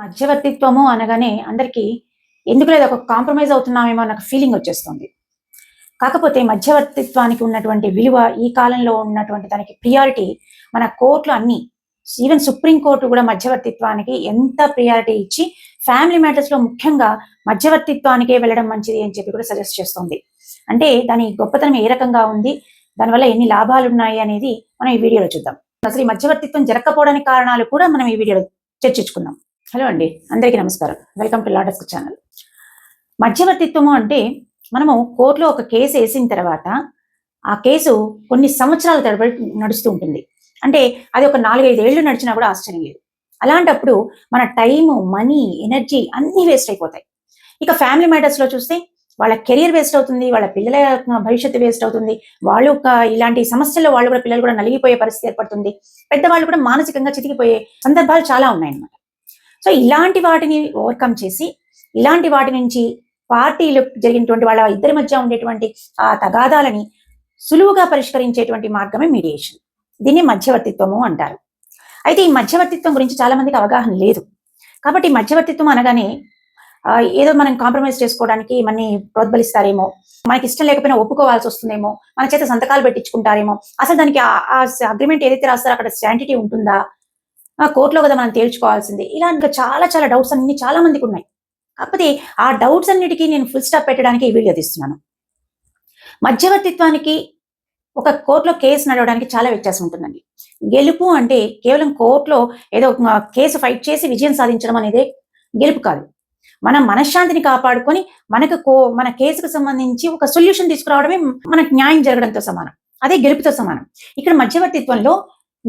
మధ్యవర్తిత్వము అనగానే అందరికీ ఎందుకు లేదు ఒక కాంప్రమైజ్ అవుతున్నామేమో అన్న ఫీలింగ్ వచ్చేస్తుంది. కాకపోతే మధ్యవర్తిత్వానికి ఉన్నటువంటి విలువ ఈ కాలంలో ఉన్నటువంటి దానికి ప్రియారిటీ మన కోర్టులు అన్నీ ఈవెన్ సుప్రీం కోర్టు కూడా మధ్యవర్తిత్వానికి ఎంత ప్రియారిటీ ఇచ్చి ఫ్యామిలీ మ్యాటర్స్లో ముఖ్యంగా మధ్యవర్తిత్వానికే వెళ్ళడం మంచిది అని చెప్పి కూడా సజెస్ట్ చేస్తుంది. అంటే దాని గొప్పతనం ఏ రకంగా ఉంది, దానివల్ల ఎన్ని లాభాలు ఉన్నాయి అనేది మనం ఈ వీడియోలో చూద్దాం. అసలు ఈ మధ్యవర్తిత్వం జరగకపోవడానికి కారణాలు కూడా మనం ఈ వీడియోలో చర్చించుకుందాం. హలో అండి, అందరికీ నమస్కారం. Welcome to law desk channel. మధ్యవర్తిత్వము అంటే మనము కోర్టులో ఒక కేసు వేసిన తర్వాత ఆ కేసు కొన్ని సంవత్సరాల తరబడి నడుస్తూ ఉంటుంది. అంటే అది ఒక 4-5 ఏళ్ళు నడిచినా కూడా ఆశ్చర్యం లేదు. అలాంటప్పుడు మన టైము, మనీ, ఎనర్జీ అన్నీ వేస్ట్ అయిపోతాయి. ఇక ఫ్యామిలీ మ్యాటర్స్లో చూస్తే వాళ్ళ కెరియర్ వేస్ట్ అవుతుంది, వాళ్ళ పిల్లల భవిష్యత్తు వేస్ట్ అవుతుంది. వాళ్ళు ఇలాంటి సమస్యల్లో పిల్లలు కూడా నలిగిపోయే పరిస్థితి ఏర్పడుతుంది. పెద్దవాళ్ళు కూడా మానసికంగా చితికిపోయే సందర్భాలు చాలా ఉన్నాయన్నమాట. సో ఇలాంటి వాటిని ఓవర్కమ్ చేసి, ఇలాంటి వాటి నుంచి పార్టీలు జరిగినటువంటి వాళ్ళ ఇద్దరి మధ్య ఉండేటువంటి ఆ తగాదాలని సులువుగా పరిష్కరించేటువంటి మార్గమే మీడియేషన్. దీన్ని మధ్యవర్తిత్వము అంటారు. అయితే ఈ మధ్యవర్తిత్వం గురించి చాలా మందికి అవగాహన లేదు. కాబట్టి మధ్యవర్తిత్వం అనగానే ఏదో మనం కాంప్రమైజ్ చేసుకోవడానికి మనని ప్రోద్బలిస్తారేమో, మనకి ఇష్టం లేకపోయినా ఒప్పుకోవాల్సి వస్తుందేమో, మన చేత సంతకాలు పెట్టించుకుంటారేమో, అసలు దానికి ఆ అగ్రిమెంట్ ఏదైతే రాస్తారో అక్కడ శాంటిటీ ఉంటుందా, కోర్టులో కదా మనం తేల్చుకోవాల్సింది, ఇలా ఇంకా చాలా చాలా డౌట్స్ అన్ని చాలా మందికి ఉన్నాయి. కాకపోతే ఆ డౌట్స్ అన్నిటికీ నేను ఫుల్ స్టాప్ పెట్టడానికి ఈ వీడియో తీస్తున్నాను. మధ్యవర్తిత్వానికి ఒక కోర్టులో కేసు నడవడానికి చాలా వ్యత్యాసం ఉంటుందండి. గెలుపు అంటే కేవలం కోర్టులో ఏదో కేసు ఫైట్ చేసి విజయం సాధించడం అనేది గెలుపు కాదు. మన మనశ్శాంతిని కాపాడుకొని మన కేసుకు సంబంధించి ఒక సొల్యూషన్ తీసుకురావడమే మనకు న్యాయం జరగడంతో సమానం. అదే గెలుపుతో సమానం. ఇక్కడ మధ్యవర్తిత్వంలో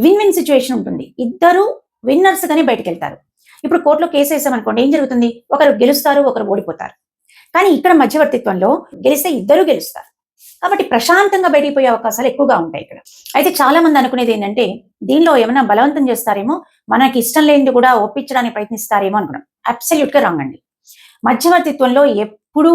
విన్ విన్ సిచ్యువేషన్ ఉంటుంది. ఇద్దరు విన్నర్స్ గానే బయటకు వెళ్తారు. ఇప్పుడు కోర్టులో కేసు వేసామనుకోండి, ఏం జరుగుతుంది? ఒకరు గెలుస్తారు, ఒకరు ఓడిపోతారు. కానీ ఇక్కడ మధ్యవర్తిత్వంలో గెలిస్తే ఇద్దరు గెలుస్తారు. కాబట్టి ప్రశాంతంగా బయటికి పోయే అవకాశాలు ఎక్కువగా ఉంటాయి ఇక్కడ. అయితే చాలా మంది అనుకునేది ఏంటంటే, దీనిలో ఏమైనా బలవంతం చేస్తారేమో, మనకి ఇష్టం లేనిది కూడా ఒప్పించడానికి ప్రయత్నిస్తారేమో అనుకున్నాం. అబ్సల్యూట్ గా రాంగ్ అండి. మధ్యవర్తిత్వంలో ఎప్పుడూ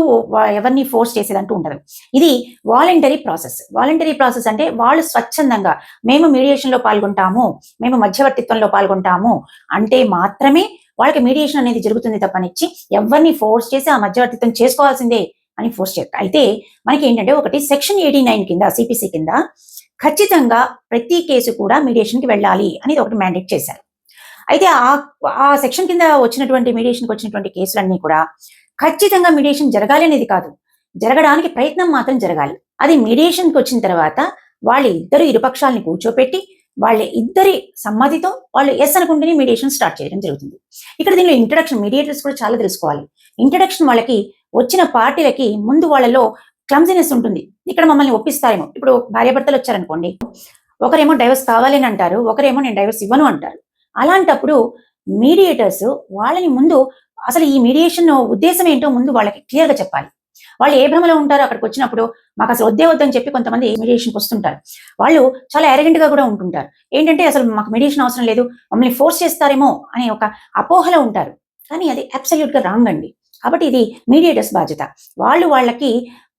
ఎవరిని ఫోర్స్ చేసేదంటూ ఉండదు. ఇది వాలంటరీ ప్రాసెస్. వాలంటరీ ప్రాసెస్ అంటే వాళ్ళు స్వచ్ఛందంగా మేము మీడియేషన్లో పాల్గొంటాము, మేము మధ్యవర్తిత్వంలో పాల్గొంటాము అంటే మాత్రమే వాళ్ళకి మీడియేషన్ అనేది జరుగుతుంది తప్పనిచ్చి ఎవరిని ఫోర్స్ చేసి ఆ మధ్యవర్తిత్వం చేసుకోవాల్సిందే అని ఫోర్స్ చేస్తారు. అయితే మనకి ఏంటంటే ఒకటి సెక్షన్ 89 కింద సిపిసి కింద ఖచ్చితంగా ప్రతి కేసు కూడా మీడియేషన్కి వెళ్ళాలి అనేది ఒకటి మ్యాండేట్ చేశారు. అయితే ఆ సెక్షన్ కింద వచ్చినటువంటి మీడియేషన్కి వచ్చినటువంటి కేసులన్నీ కూడా ఖచ్చితంగా మీడియేషన్ జరగాలి అనేది కాదు, జరగడానికి ప్రయత్నం మాత్రం జరగాలి. అది మీడియేషన్కి వచ్చిన తర్వాత వాళ్ళ ఇరుపక్షాలని కూర్చోపెట్టి వాళ్ళ ఇద్దరి సమ్మతితో వాళ్ళు ఎస్ అనుకుంటేనే మీడియేషన్ స్టార్ట్ చేయడం జరుగుతుంది. ఇక్కడ దీనిలో ఇంట్రడక్షన్, మీడియేటర్స్ కూడా చాలా తెలుసుకోవాలి. ఇంట్రడక్షన్ వాళ్ళకి వచ్చిన పార్టీలకి ముందు వాళ్ళలో క్లమ్జినెస్ ఉంటుంది. ఇక్కడ మమ్మల్ని ఒప్పిస్తారేమో. ఇప్పుడు భార్యాభర్తలు వచ్చారనుకోండి, ఒకరేమో డైవర్స్ కావాలని అంటారు, ఒకరేమో నేను డైవర్స్ ఇవ్వను అంటారు. అలాంటప్పుడు మీడియేటర్స్ వాళ్ళని ముందు అసలు ఈ మీడియేషన్ ఉద్దేశం ఏంటో ముందు వాళ్ళకి క్లియర్గా చెప్పాలి. వాళ్ళు ఏ భ్రమలో ఉంటారో అక్కడికి వచ్చినప్పుడు మాకు అసలు వద్దని చెప్పి కొంతమంది మీడియేషన్కి వస్తుంటారు. వాళ్ళు చాలా అరెగెంట్గా కూడా ఉంటుంటారు. ఏంటంటే అసలు మాకు మీడియేషన్ అవసరం లేదు, మమ్మల్ని ఫోర్స్ చేస్తారేమో అనే ఒక అపోహలో ఉంటారు. కానీ అది అబ్సల్యూట్గా రాంగ్ అండి. కాబట్టి ఇది మీడియేటర్స్ బాధ్యత. వాళ్ళకి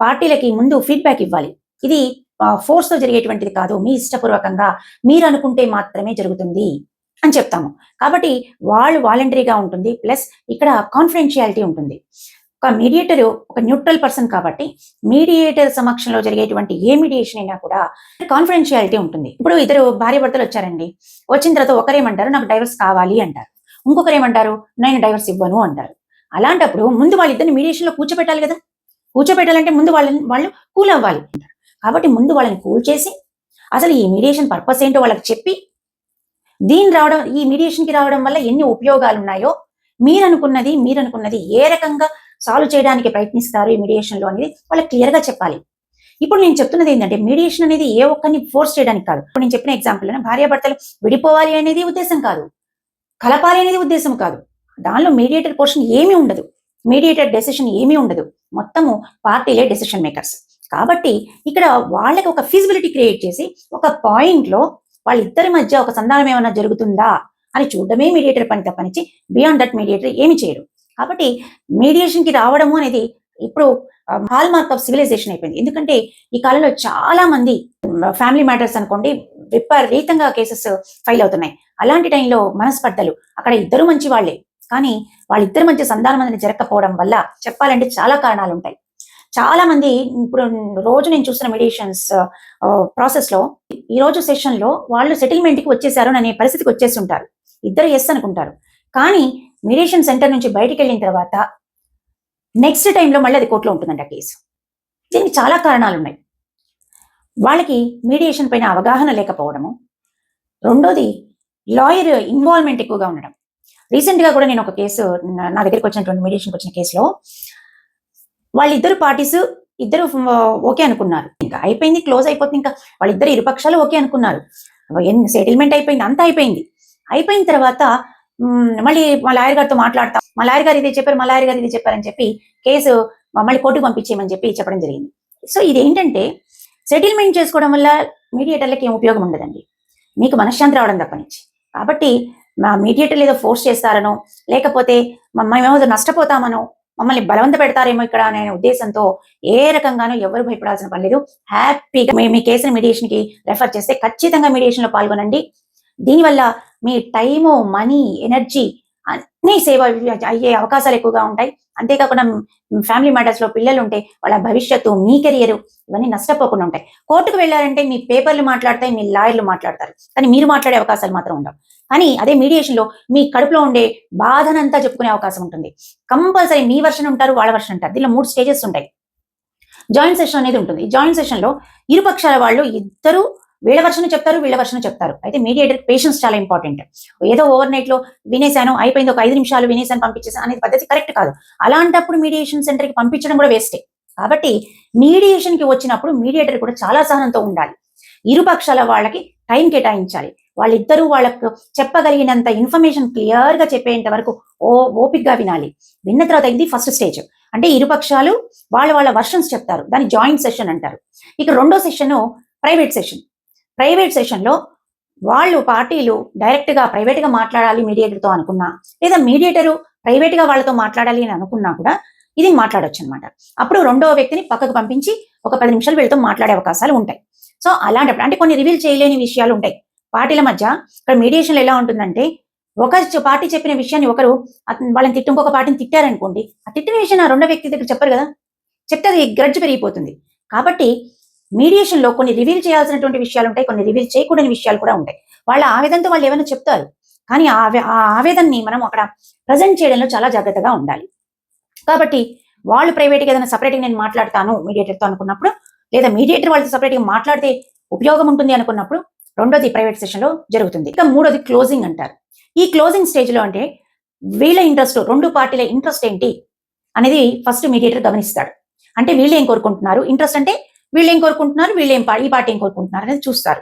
పార్టీలకి ముందు ఫీడ్బ్యాక్ ఇవ్వాలి. ఇది ఫోర్స్తో జరిగేటువంటిది కాదు, మీ ఇష్టపూర్వకంగా మీరు అనుకుంటే మాత్రమే జరుగుతుంది అని చెప్తాము. కాబట్టి వాళ్ళు వాలంటరీగా ఉంటుంది. ప్లస్ ఇక్కడ కాన్ఫిడెన్షియాలిటీ ఉంటుంది. ఒక మీడియేటర్ ఒక న్యూట్రల్ పర్సన్ కాబట్టి మీడియేటర్ సమక్షంలో జరిగేటువంటి ఏ మీడియేషన్ అయినా కూడా కాన్ఫిడెన్షియాలిటీ ఉంటుంది. ఇప్పుడు ఇద్దరు భార్యాభర్తలు వచ్చారండి, వచ్చిన తర్వాత ఒకరేమంటారు నాకు డైవర్స్ కావాలి అంటారు, ఇంకొకరు ఏమంటారు నేను డైవర్స్ ఇవ్వను అంటారు. అలాంటప్పుడు ముందు వాళ్ళిద్దరిని మీడియేషన్లో కూర్చోబెట్టాలి కదా. కూర్చోబెట్టాలంటే ముందు వాళ్ళు కూల్ అవ్వాలి. కాబట్టి ముందు వాళ్ళని కూల్ చేసి అసలు ఈ మీడియేషన్ పర్పస్ ఏంటో వాళ్ళకి చెప్పి, ఈ మీడియేషన్కి రావడం వల్ల ఎన్ని ఉపయోగాలు ఉన్నాయో, మీరనుకున్నది ఏ రకంగా సాల్వ్ చేయడానికి ప్రయత్నిస్తారు ఈ మీడియేషన్లో అనేది వాళ్ళకి క్లియర్గా చెప్పాలి. ఇప్పుడు నేను చెప్తున్నది ఏంటంటే, మీడియేషన్ అనేది ఏ ఒక్కరిని ఫోర్స్ చేయడానికి కాదు. ఇప్పుడు నేను చెప్పిన ఎగ్జాంపుల్ భార్యాభర్తలు విడిపోవాలి అనేది ఉద్దేశం కాదు, కలపాలి అనేది ఉద్దేశం కాదు. దానిలో మీడియేటర్ పోర్షన్ ఏమీ ఉండదు, మీడియేటర్ డెసిషన్ ఏమీ ఉండదు. మొత్తము పార్టీలే డెసిషన్ మేకర్స్. కాబట్టి ఇక్కడ వాళ్ళకి ఒక ఫీజిబిలిటీ క్రియేట్ చేసి ఒక పాయింట్లో వాళ్ళిద్దరి మధ్య ఒక సంధానం ఏమైనా జరుగుతుందా అని చూడడమే మీడియేటర్ పని తప్పనిచ్చి బియాండ్ దట్ మీడియేటర్ ఏమి చేయరు. కాబట్టి మీడియేషన్కి రావడము అనేది ఇప్పుడు హాల్ మార్క్ ఆఫ్ సివిలైజేషన్ అయిపోయింది. ఎందుకంటే ఈ కాలంలో చాలా మంది ఫ్యామిలీ మ్యాటర్స్ అనుకోండి విపరీతంగా కేసెస్ ఫైల్ అవుతున్నాయి. అలాంటి టైంలో మనస్పర్ధలు, అక్కడ ఇద్దరు మంచి వాళ్ళే కానీ వాళ్ళిద్దరి మధ్య సంధానం అనేది జరగకపోవడం వల్ల చెప్పాలంటే చాలా కారణాలు ఉంటాయి. చాలా మంది ఇప్పుడు రోజు నేను చూస్తున్న మీడియేషన్స్ ప్రాసెస్లో ఈ రోజు సెషన్లో వాళ్ళు సెటిల్మెంట్కి వచ్చేసారు అనే పరిస్థితికి వచ్చేసి ఉంటారు. ఇద్దరు ఎస్ అనుకుంటారు, కానీ మీడియేషన్ సెంటర్ నుంచి బయటికి వెళ్ళిన తర్వాత నెక్స్ట్ టైంలో మళ్ళీ అది కోర్టులో ఉంటుందంట కేసు. దీనికి చాలా కారణాలు ఉన్నాయి. వాళ్ళకి మీడియేషన్ పైన అవగాహన లేకపోవడము, రెండోది లాయర్ ఇన్వాల్వ్మెంట్ ఎక్కువగా ఉండడం. రీసెంట్గా కూడా నేను ఒక కేసు, నా దగ్గరికి వచ్చినటువంటి మీడియేషన్కి వచ్చిన కేసులో వాళ్ళిద్దరు పార్టీస్ ఇద్దరు ఓకే అనుకున్నారు, ఇంకా అయిపోయింది, క్లోజ్ అయిపోతుంది, ఇంకా వాళ్ళిద్దరు ఇరుపక్షాలు ఓకే అనుకున్నారు, సెటిల్మెంట్ అయిపోయింది, అంతా అయిపోయింది. అయిపోయిన తర్వాత మళ్ళీ మా లాయర్ గారితో మాట్లాడతాం, మా లాయర్ గారు ఇది చెప్పారు, మా లాయర్ గారు ఇది చెప్పారని చెప్పి కేసు మళ్ళీ కోర్టుకు పంపించేయమని చెప్పి చెప్పడం జరిగింది. సో ఇదేంటంటే సెటిల్మెంట్ చేసుకోవడం వల్ల మీడియేటర్లకి ఏం ఉపయోగం ఉండదండి, మీకు మనశ్శాంతి రావడం తప్పనిచ్చి. కాబట్టి మా మీడియేటర్లు ఏదో ఫోర్స్ చేస్తారనో, లేకపోతే మేమేమో నష్టపోతామనో, మమ్మల్ని బలవంత పెడతారేమో ఇక్కడ అనే ఉద్దేశంతో ఏ రకంగానూ ఎవరు భయపడాల్సిన పని లేదు. హ్యాపీగా మీ కేసుని మీడియేషన్కి రెఫర్ చేస్తే ఖచ్చితంగా మీడియేషన్లో పాల్గొనండి. దీనివల్ల మీ టైము, మనీ, ఎనర్జీ అన్నీ సేవ్ అయ్యే అవకాశాలు ఎక్కువగా ఉంటాయి. అంతేకాకుండా ఫ్యామిలీ మ్యాటర్స్లో పిల్లలు ఉంటే వాళ్ళ భవిష్యత్తు, మీ కెరియర్ ఇవన్నీ నష్టపోకుండా ఉంటాయి. కోర్టుకు వెళ్ళారంటే మీ పేపర్లు మాట్లాడతాయి, మీ లాయర్లు మాట్లాడతారు, కానీ మీరు మాట్లాడే అవకాశాలు మాత్రం ఉండవు. కానీ అదే మీడియేషన్లో మీ కడుపులో ఉండే బాధనంతా చెప్పుకునే అవకాశం ఉంటుంది. కంపల్సరీ మీ వర్షన్ ఉంటారు, వాళ్ళ వర్షన్ ఉంటారు. దీనిలో 3 స్టేజెస్ ఉంటాయి. జాయింట్ సెషన్ అనేది ఉంటుంది. జాయింట్ సెషన్లో ఇరుపక్షాల వాళ్ళు ఇద్దరు వీళ్ళ వర్షను చెప్తారు, వీళ్ళ వర్షను చెప్తారు. అయితే మీడియేటర్ పేషెన్స్ చాలా ఇంపార్టెంట్. ఏదో ఓవర్ నైట్ లో వినేశాను, అయిపోయింది, ఒక 5 నిమిషాలు వినేశాను, పంపించేసాను అనేది పద్ధతి కరెక్ట్ కాదు. అలాంటప్పుడు మీడియేషన్ సెంటర్కి పంపించడం కూడా వేస్టే. కాబట్టి మీడియేషన్కి వచ్చినప్పుడు మీడియేటర్ కూడా చాలా సహనంతో ఉండాలి. ఇరుపక్షాల వాళ్ళకి టైం కేటాయించాలి. వాళ్ళిద్దరూ వాళ్ళకు చెప్పగలిగినంత ఇన్ఫర్మేషన్ క్లియర్గా చెప్పేంత వరకు ఓపిక్గా వినాలి. విన్న తర్వాత ఇది ఫస్ట్ స్టేజ్. అంటే ఇరుపక్షాలు వాళ్ళ వర్షన్స్ చెప్తారు, దాన్ని జాయింట్ సెషన్ అంటారు. ఇక రెండో సెషన్ ప్రైవేట్ సెషన్. ప్రైవేట్ సెషన్లో వాళ్ళు పార్టీలు డైరెక్ట్గా ప్రైవేట్గా మాట్లాడాలి మీడియేటర్తో అనుకున్నా, లేదా మీడియేటరు ప్రైవేట్గా వాళ్ళతో మాట్లాడాలి అని అనుకున్నా కూడా ఇది మాట్లాడొచ్చు అనమాట. అప్పుడు రెండో వ్యక్తిని పక్కకు పంపించి ఒక 10 నిమిషాలు వీళ్ళతో మాట్లాడే అవకాశాలు ఉంటాయి. సో అలాంటప్పుడు అంటే కొన్ని రివీల్ చేయలేని విషయాలు ఉంటాయి పార్టీల మధ్య. ఇక్కడ మీడియేషన్లో ఎలా ఉంటుందంటే ఒక పార్టీ చెప్పిన విషయాన్ని ఒకరు వాళ్ళని ఇంకొక పార్టీని తిట్టారనుకోండి, ఆ తిట్టిన విషయాన్ని ఆ రెండో వ్యక్తి దగ్గర చెప్పరు కదా, చెప్తే అది గ్రడ్జ్ పెరిగిపోతుంది. కాబట్టి మీడియేషన్లో కొన్ని రివీల్ చేయాల్సినటువంటి విషయాలు ఉంటాయి, కొన్ని రివీల్ చేయకూడని విషయాలు కూడా ఉంటాయి. వాళ్ళ ఆవేదనతో వాళ్ళు ఏమైనా చెప్తారు, కానీ ఆ ఆవేదనని మనం అక్కడ ప్రజెంట్ చేయడంలో చాలా జాగ్రత్తగా ఉండాలి. కాబట్టి వాళ్ళు ప్రైవేట్గా ఏదైనా సపరేట్గా నేను మాట్లాడతాను మీడియేటర్తో అనుకున్నప్పుడు, లేదా మీడియేటర్ వాళ్ళతో సపరేట్గా మాట్లాడితే ఉపయోగం ఉంటుంది అనుకున్నప్పుడు రెండోది ప్రైవేట్ సెషన్లో జరుగుతుంది. ఇక మూడోది క్లోజింగ్ అంటారు. ఈ క్లోజింగ్ స్టేజ్లో అంటే వీళ్ళ ఇంట్రెస్ట్, రెండు పార్టీల ఇంట్రెస్ట్ ఏంటి అనేది ఫస్ట్ మీడియేటర్ గమనిస్తాడు. అంటే వీళ్ళు ఏం కోరుకుంటున్నారు, ఇంట్రెస్ట్ అంటే వీళ్ళు ఏం కోరుకుంటున్నారు, ఈ పార్టీ ఏం కోరుకుంటున్నారు అనేది చూస్తారు.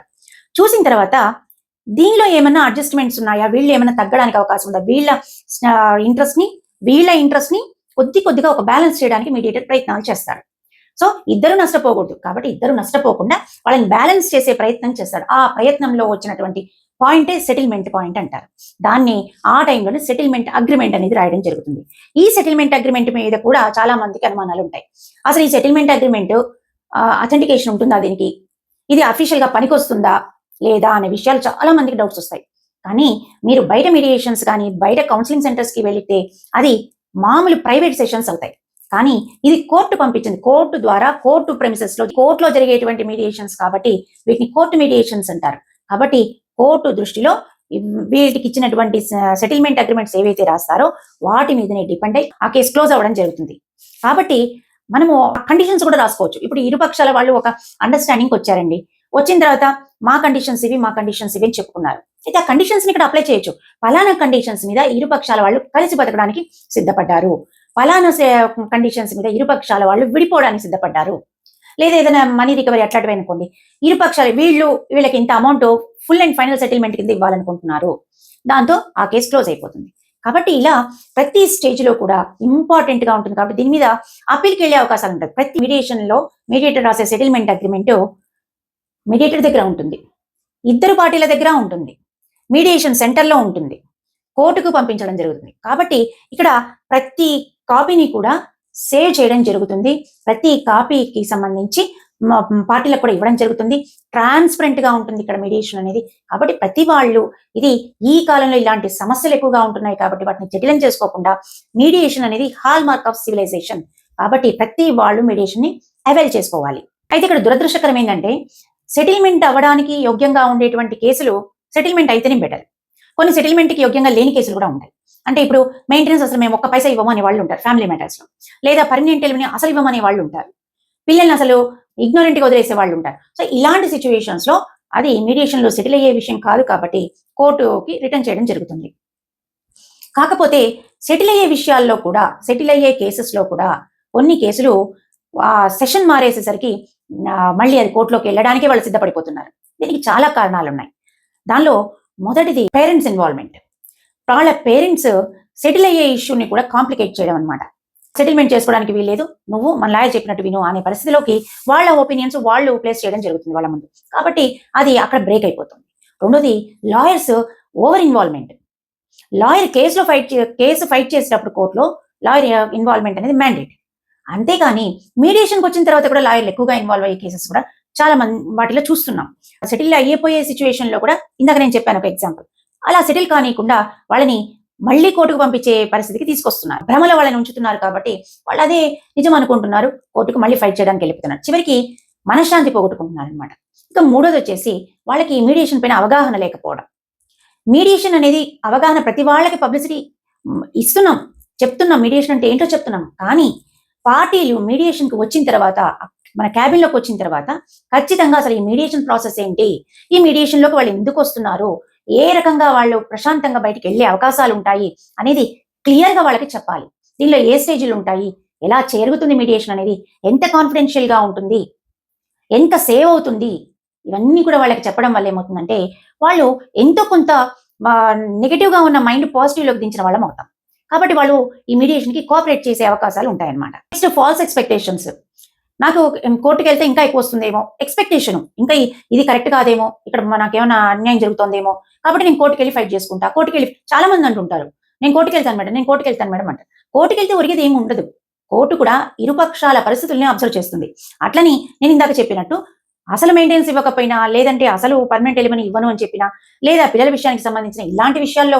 చూసిన తర్వాత దీనిలో ఏమైనా అడ్జస్ట్మెంట్స్ ఉన్నాయా, వీళ్ళు ఏమైనా తగ్గడానికి అవకాశం ఉందా, వీళ్ళ ఇంట్రెస్ట్ ని కొద్దిగా ఒక బ్యాలెన్స్ చేయడానికి మీడియేటర్ ప్రయత్నాలు చేస్తాడు. సో ఇద్దరు నష్టపోకూడదు, కాబట్టి ఇద్దరు నష్టపోకుండా వాళ్ళని బ్యాలెన్స్ చేసే ప్రయత్నం చేస్తాడు. ఆ ప్రయత్నంలో వచ్చినటువంటి పాయింటే సెటిల్మెంట్ పాయింట్ అంటారు. దాన్ని ఆ టైంలోనే సెటిల్మెంట్ అగ్రిమెంట్ అనేది రాయడం జరుగుతుంది. ఈ సెటిల్మెంట్ అగ్రిమెంట్ మీద కూడా చాలా మందికి అనుమానాలు ఉంటాయి. అసలు ఈ సెటిల్మెంట్ అగ్రిమెంట్ అథెంటికేషన్ ఉంటుందా, దీనికి ఇది అఫీషియల్గా పనికొస్తుందా లేదా అనే విషయాలు చాలా మందికి డౌట్స్ వస్తాయి. కానీ మీరు బయట మీడియేషన్స్ కానీ బయట కౌన్సిలింగ్ సెంటర్స్కి వెళితే అది మామూలు ప్రైవేట్ సెషన్స్ అవుతాయి. కానీ ఇది కోర్టు పంపించింది, కోర్టు ద్వారా కోర్టు ప్రెమిసెస్లో కోర్టులో జరిగేటువంటి మీడియేషన్స్ కాబట్టి వీటిని కోర్టు మీడియేషన్స్ అంటారు. కాబట్టి కోర్టు దృష్టిలో వీటికి ఇచ్చినటువంటి సెటిల్మెంట్ అగ్రిమెంట్స్ ఏవైతే రాస్తారో వాటి మీదనే డిపెండ్ అయ్యి ఆ కేసు క్లోజ్ అవ్వడం జరుగుతుంది. కాబట్టి మనము కండిషన్స్ కూడా రాసుకోవచ్చు. ఇప్పుడు ఇరుపక్షాల వాళ్ళు ఒక అండర్స్టాండింగ్కి వచ్చారండి, వచ్చిన తర్వాత మా కండిషన్స్ ఇవి అని చెప్పుకున్నారు. అయితే ఆ కండిషన్స్ ని ఇక్కడ అప్లై చేయొచ్చు. పలానా కండిషన్స్ మీద ఇరుపక్షాల వాళ్ళు కలిసి బతకడానికి సిద్ధపడ్డారు, పలానా కండిషన్స్ మీద ఇరుపక్షాల వాళ్ళు విడిపోవడానికి సిద్ధపడ్డారు, లేదా ఏదైనా మనీ రికవరీ అట్లాంటివి అనుకోండి, ఇరుపక్షాలు వీళ్ళకి ఇంత amount full and final settlement కింద ఇవ్వాలనుకుంటున్నారు, దాంతో ఆ కేసు క్లోజ్ అయిపోతుంది. కాబట్టి ఇలా ప్రతి స్టేజ్లో కూడా ఇంపార్టెంట్ గా ఉంటుంది. కాబట్టి దీని మీద అప్పీల్కి వెళ్ళే అవకాశాలు ఉంటాయి. ప్రతి మీడియేషన్లో మీడియేటర్ రాసే సెటిల్మెంట్ అగ్రిమెంట్ మీడియేటర్ దగ్గర ఉంటుంది, ఇద్దరు పార్టీల దగ్గర ఉంటుంది, మీడియేషన్ సెంటర్లో ఉంటుంది, కోర్టుకు పంపించడం జరుగుతుంది. కాబట్టి ఇక్కడ ప్రతి కాపీని కూడా సేవ్ చేయడం జరుగుతుంది. ప్రతి కాపీకి సంబంధించి పార్టీలకు కూడా ఇవ్వడం జరుగుతుంది. ట్రాన్స్పరెంట్ గా ఉంటుంది ఇక్కడ మీడియేషన్ అనేది. కాబట్టి ప్రతి వాళ్ళు ఇది ఈ కాలంలో ఇలాంటి సమస్యలు ఎక్కువగా ఉంటున్నాయి కాబట్టి వాటిని జటిలం చేసుకోకుండా మీడియేషన్ అనేది హాల్ మార్క్ ఆఫ్ సివిలైజేషన్. కాబట్టి ప్రతి వాళ్ళు మీడియేషన్ ని అవైల్ చేసుకోవాలి. అయితే ఇక్కడ దురదృష్టకరం ఏంటంటే సెటిల్మెంట్ అవ్వడానికి యోగ్యంగా ఉండేటువంటి కేసులు సెటిల్మెంట్ అయితేనే బెటర్. కొన్ని సెటిల్మెంట్ కి యోగ్యంగా లేని కేసులు కూడా ఉంటాయి. అంటే ఇప్పుడు మెయింటెనెన్స్ అసలు మేము ఒక్క పైసా ఇవ్వము అనే వాళ్ళు ఉంటారు ఫ్యామిలీ మ్యాటర్స్ లో, లేదా పర్మనెంట్ ఎలిమిని అసలు ఇవ్వమనే వాళ్ళు ఉంటారు, పిల్లల్ని అసలు ఇగ్నోరెంట్ గా వదిలేసే వాళ్ళు ఉంటారు. సో ఇలాంటి సిచ్యువేషన్స్ లో అది మీడియేషన్ లో సెటిల్ అయ్యే విషయం కాదు కాబట్టి కోర్టుకి రిటర్న్ చేయడం జరుగుతుంది. కాకపోతే సెటిల్ అయ్యే విషయాల్లో కూడా, సెటిల్ అయ్యే కేసెస్ లో కూడా కొన్ని కేసులు సెషన్ మారేసేసరికి మళ్ళీ అది కోర్టులోకి వెళ్ళడానికి వాళ్ళు సిద్ధపడిపోతున్నారు. దీనికి చాలా కారణాలు ఉన్నాయి. దానిలో మొదటిది పేరెంట్స్ ఇన్వాల్వ్మెంట్. వాళ్ళ పేరెంట్స్ సెటిల్ అయ్యే ఇష్యూని కూడా కాంప్లికేట్ చేయడం అనమాట. సెటిల్మెంట్ చేసుకోవడానికి వీల్లేదు, నువ్వు మన లాయర్ చెప్పినట్టు విను అనే పరిస్థితిలోకి వాళ్ళ ఒపీనియన్స్ వాళ్ళు ప్లేస్ చేయడం జరుగుతుంది వాళ్ళ ముందు. కాబట్టి అది అక్కడ బ్రేక్ అయిపోతుంది. రెండోది lawyers over involvement. Lawyer case fight చేసేటప్పుడు కోర్టులో లాయర్ ఇన్వాల్వ్మెంట్ అనేది మ్యాండేట్. అంతేగాని మీడియేషన్కి వచ్చిన తర్వాత కూడా లాయర్లు ఎక్కువగా ఇన్వాల్వ్ అయ్యే కేసెస్ కూడా చాలా వాటిలో చూస్తున్నాం. సెటిల్ అయిపోయే సిచ్యువేషన్ లో కూడా ఇందాక నేను చెప్పాను ఒక ఎగ్జాంపుల్, అలా సెటిల్ కానియకుండా వాళ్ళని మళ్ళీ కోర్టుకు పంపించే పరిస్థితికి తీసుకొస్తున్నారు. భ్రమలో వాళ్ళని ఉంచుతున్నారు కాబట్టి వాళ్ళు అదే నిజం అనుకుంటున్నారు, కోర్టుకు మళ్ళీ ఫైట్ చేయడానికి వెళ్ళిపోతున్నారు. చివరికి మనశ్శాంతి పోగొట్టుకుంటున్నారు అనమాట. ఇంకా మూడోది వచ్చేసి వాళ్ళకి మీడియేషన్ పైన అవగాహన లేకపోవడం. మీడియేషన్ అనేది అవగాహన ప్రతి వాళ్ళకి పబ్లిసిటీ ఇస్తున్నాం, చెప్తున్నాం మీడియేషన్ అంటే ఏంటో చెప్తున్నాం. కానీ పార్టీలు మీడియేషన్కి వచ్చిన తర్వాత, మన క్యాబిన్లోకి వచ్చిన తర్వాత ఖచ్చితంగా అసలు ఈ మీడియేషన్ ప్రాసెస్ ఏంటి, ఈ మీడియేషన్లోకి వాళ్ళు ఎందుకు వస్తున్నారు, ఏ రకంగా వాళ్ళు ప్రశాంతంగా బయటికి వెళ్ళే అవకాశాలు ఉంటాయి అనేది క్లియర్గా వాళ్ళకి చెప్పాలి. దీనిలో ఏ స్టేజ్లు ఉంటాయి, ఎలా జరుగుతుంది మీడియేషన్ అనేది, ఎంత కాన్ఫిడెన్షియల్గా ఉంటుంది, ఎంత సేవ్ అవుతుంది, ఇవన్నీ కూడా వాళ్ళకి చెప్పడం వల్ల ఏమవుతుందంటే వాళ్ళు ఎంతో కొంత నెగిటివ్గా ఉన్న మైండ్ పాజిటివ్లోకి దించిన వాళ్ళం అవుతాం. కాబట్టి వాళ్ళు ఈ మీడియేషన్కి కోఆపరేట్ చేసే అవకాశాలు ఉంటాయన్నమాట. Next false expectations. నాకు కోర్టుకి వెళ్తే ఇంకా ఎక్కువ వస్తుందేమో ఎక్స్పెక్టేషన్, ఇంకా ఇది కరెక్ట్ కాదేమో, ఇక్కడ నాకేమైనా అన్యాయం జరుగుతుందేమో, కాబట్టి నేను కోర్టుకి వెళ్ళి ఫైట్ చేసుకుంటా. కోర్టుకి వెళ్ళి చాలా మంది అంటుంటారు, నేను కోర్టుకి వెళ్తాను మేడం, నేను కోర్టుకి వెళ్తాను మేడం అంటారు. కోర్టుకి వెళ్తే ఒరిగేది ఏమి ఉండదు. కోర్టు కూడా ఇరుపక్షాల పరిస్థితుల్ని అబ్జర్వ్ చేస్తుంది. అట్లని నేను ఇందాక చెప్పినట్టు అసలు మెయింటెనెన్స్ ఇవ్వకపోయినా, లేదంటే అసలు పర్మనెంట్ ఎలిమెంట్ ఇవ్వను అని చెప్పినా, లేదా పిల్లల విషయానికి సంబంధించిన ఇలాంటి విషయాల్లో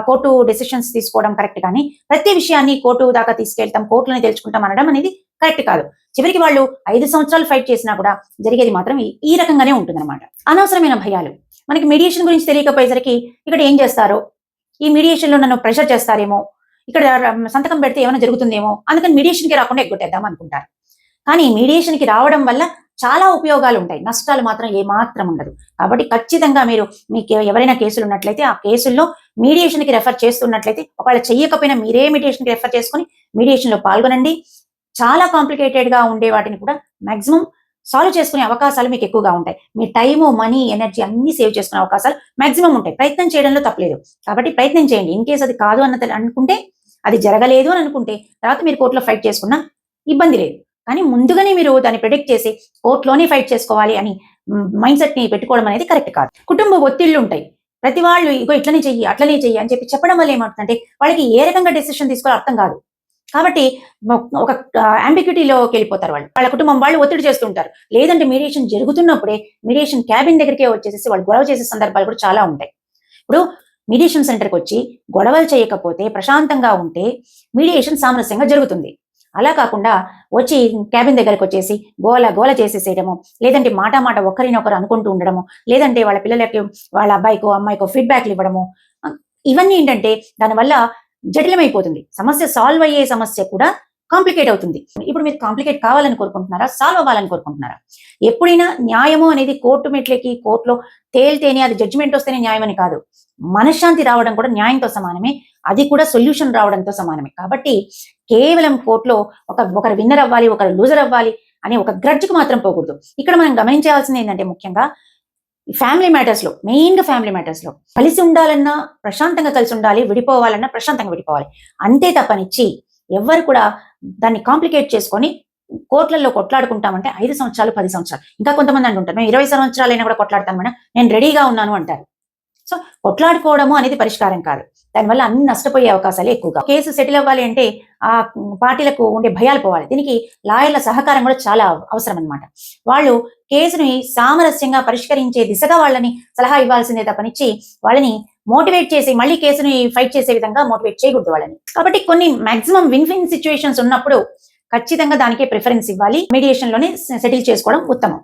కోర్టు డెసిషన్స్ తీసుకోవడం కరెక్ట్. కానీ ప్రతి విషయాన్ని కోర్టు దాకా తీసుకెళ్తాం, కోర్టులోనే తెలుసుకుంటాం అనడం అనేది కరెక్ట్ కాదు. చివరికి వాళ్ళు 5 సంవత్సరాలు ఫైట్ చేసినా కూడా జరిగేది మాత్రం ఈ రకంగానే ఉంటుందన్నమాట. అనవసరమైన భయాలు. మనకి మీడియేషన్ గురించి తెలియకపోయేసరికి ఇక్కడ ఏం చేస్తారో, ఈ మీడియేషన్లో నన్ను ప్రెషర్ చేస్తారేమో, ఇక్కడ సంతకం పెడితే ఏమైనా జరుగుతుందేమో, అందుకని మీడియేషన్కి రాకుండా ఎగ్గొట్టేద్దాం అనుకుంటారు. కానీ మీడియేషన్కి రావడం వల్ల చాలా ఉపయోగాలు ఉంటాయి, నష్టాలు మాత్రం ఏమాత్రం ఉండదు. కాబట్టి ఖచ్చితంగా మీకు ఎవరైనా కేసులు ఉన్నట్లయితే ఆ కేసుల్లో మీడియేషన్కి రెఫర్ చేస్తున్నట్లయితే, ఒకవేళ చెయ్యకపోయినా మీరే మీడియేషన్కి రెఫర్ చేసుకుని మీడియేషన్లో పాల్గొనండి. చాలా కాంప్లికేటెడ్గా ఉండే వాటిని కూడా మాక్సిమం సాల్వ్ చేసుకునే అవకాశాలు మీకు ఎక్కువగా ఉంటాయి. మీ టైము, మనీ, ఎనర్జీ అన్ని సేవ్ చేసుకునే అవకాశాలు మాక్సిమం ఉంటాయి. ప్రయత్నం చేయడంలో తప్పలేదు. కాబట్టి ప్రయత్నం చేయండి. ఇన్ కేసు అది కాదు అనుకుంటే, అది జరగలేదు అని అనుకుంటే తర్వాత మీరు కోర్టులో ఫైట్ చేసుకున్నా ఇబ్బంది లేదు. కానీ ముందుగానే మీరు దాన్ని ప్రిడిక్ట్ చేసి కోర్టులోనే ఫైట్ చేసుకోవాలి అని మైండ్ సెట్ ని పెట్టుకోవడం అనేది కరెక్ట్ కాదు. కుటుంబ ఒత్తిళ్లు ఉంటాయి. ప్రతి వాళ్ళు ఇగో ఇట్లనే చెయ్యి, అట్లనే చెయ్యి అని చెప్పి చెప్పడం వల్ల ఏమవుతుందంటే వాళ్ళకి ఏ రకంగా డెసిషన్ తీసుకోవాలో అర్థం కాదు. కాబట్టి ఒక అంబిగ్యూటీలోకి వెళ్ళిపోతారు. వాళ్ళ కుటుంబం వాళ్ళు ఒత్తిడి చేస్తుంటారు. లేదంటే మీడియేషన్ జరుగుతున్నప్పుడే మీడియేషన్ క్యాబిన్ దగ్గరికే వచ్చేసి వాళ్ళు గొడవ చేసే సందర్భాలు కూడా చాలా ఉంటాయి. ఇప్పుడు మీడియేషన్ సెంటర్కి వచ్చి గొడవలు చేయకపోతే, ప్రశాంతంగా ఉంటే మీడియేషన్ సామరస్యంగా జరుగుతుంది. అలా కాకుండా వచ్చి క్యాబిన్ దగ్గరకు వచ్చేసి గోల చేసేసేయడము, లేదంటే మాట ఒకరినొకరు అనుకుంటూ ఉండడము, లేదంటే వాళ్ళ పిల్లలకి, వాళ్ళ అబ్బాయికో అమ్మాయికో ఫీడ్బ్యాక్లు ఇవ్వడము, ఇవన్నీ ఏంటంటే దానివల్ల జటిలమైపోతుంది. సమస్య సాల్వ్ అయ్యే సమస్య కూడా కాంప్లికేట్ అవుతుంది. ఇప్పుడు మీరు కాంప్లికేట్ కావాలని కోరుకుంటున్నారా, సాల్వ్ అవ్వాలని కోరుకుంటున్నారా? ఎప్పుడైనా న్యాయము అనేది కోర్టు మెట్లకి, కోర్టులో తేలితేనే, అది జడ్జిమెంట్ వస్తేనే న్యాయం అని కాదు. మనశ్శాంతి రావడం కూడా న్యాయంతో సమానమే, అది కూడా సొల్యూషన్ రావడంతో సమానమే. కాబట్టి కేవలం కోర్టులో ఒకరు విన్నర్ అవ్వాలి, ఒకరు లూజర్ అవ్వాలి అనే ఒక గ్రడ్జ్కి మాత్రం పోకూడదు. ఇక్కడ మనం గమనించాల్సింది ఏంటంటే ముఖ్యంగా ఫ్యామిలీ మ్యాటర్స్ లో, మెయిన్ గా ఫ్యామిలీ మ్యాటర్స్ లో కలిసి ఉండాలన్నా ప్రశాంతంగా కలిసి ఉండాలి, విడిపోవాలన్నా ప్రశాంతంగా విడిపోవాలి. అంతే తప్పనిచ్చి ఎవరు కూడా దాన్ని కాంప్లికేట్ చేసుకొని కోర్టులలో కొట్లాడుకుంటామంటే 5 సంవత్సరాలు 10 సంవత్సరాలు, ఇంకా కొంతమంది అంటుంటారు మేము 20 సంవత్సరాలైనా కూడా కొట్లాడతాం మేడం, నేను రెడీగా ఉన్నాను అంటారు. సో కొట్లాడుకోవడము అనేది పరిష్కారం కాదు. దానివల్ల అన్ని నష్టపోయే అవకాశాలే ఎక్కువగా. కేసు సెటిల్ అవ్వాలి అంటే ఆ పార్టీలకు ఉండే భయాలు పోవాలి. దీనికి లాయర్ల సహకారం కూడా చాలా అవసరం అన్నమాట. వాళ్ళు కేసుని సామరస్యంగా పరిష్కరించే దిశగా వాళ్ళని సలహా ఇవ్వాల్సిందే తప్పనిచ్చి వాళ్ళని మోటివేట్ చేసి మళ్ళీ కేసుని ఫైట్ చేసే విధంగా మోటివేట్ చేయకూడదు వాళ్ళని. కాబట్టి కొన్ని మాక్సిమం విన్ సిచ్యువేషన్స్ ఉన్నప్పుడు ఖచ్చితంగా దానికే ప్రిఫరెన్స్ ఇవ్వాలి. మీడియేషన్ లోనే సెటిల్ చేసుకోవడం ఉత్తమం.